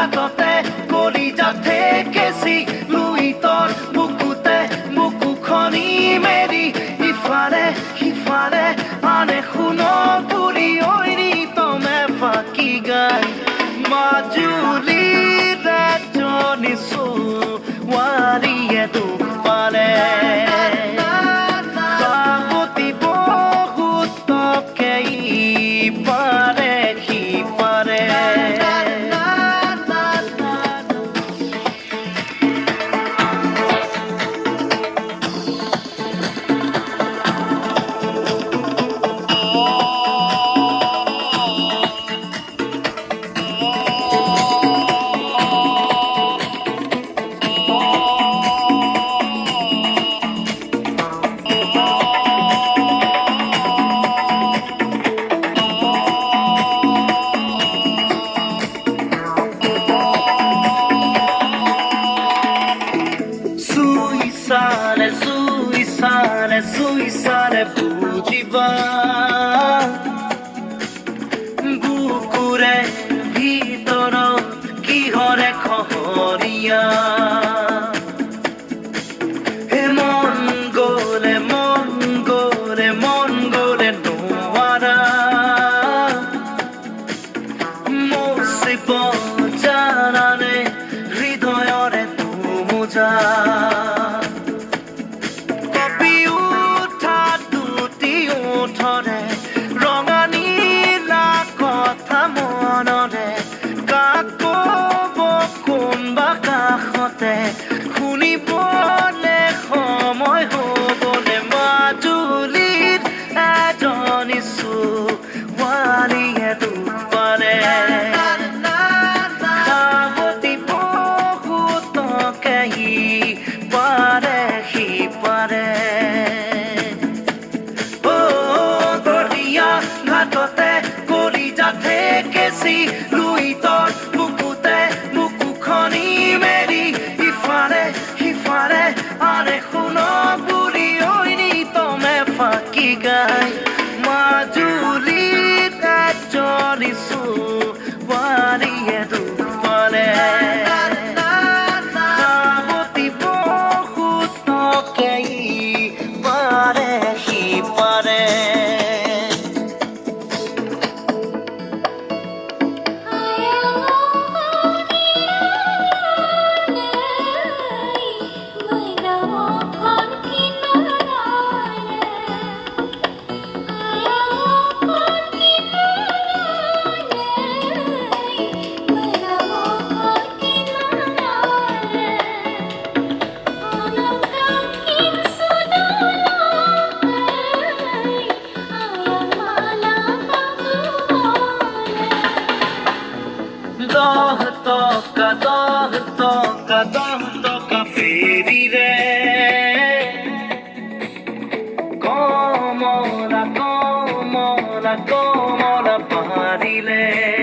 ঘাটতে কলিজা থেকেছি লুই তোৰ বুকুতে বুকুখনি মেলি ইফালে সিফালে আনে শুনৰ পুৰি ঐৰি তমে ফাঁকি গাই মাজুলীৰ এজনী ছোৱালীয়ে দুখ পালে কাকতি বহুতকে ইপাৰে সিপাৰে সুইসাৰে বুঝিবা বুকুৰে ভিতৰত কিহৰে খহৰীয়া হে মন গলে নোৱাৰা মচিব জানানে হৃদয়ৰে তোমোজা ৰঙা নীলা কথা মনৰে কাকো কোনবা কাষতে শুনিবলে সময় হ'বলে মাজুলীত এজনী ছোৱালীয়ে দুখ পালে কাকতি বহুতকে ইপাৰে সিপাৰে ঘাটতে কলিজা থেকেছি লুই তোৰ বুকুতে বুকুখনি মেলি ইফালে সিফালে আনে শুনৰ পুৰি ঐৰি তমে ফাঁকি গাই মাজুলীত এজনী ছোৱালীয়ে দুখ পালে কাকতি বহুতকে ইপাৰে সিপাৰে দহ টকা ফেৰিৰে কমলা পাৰিলে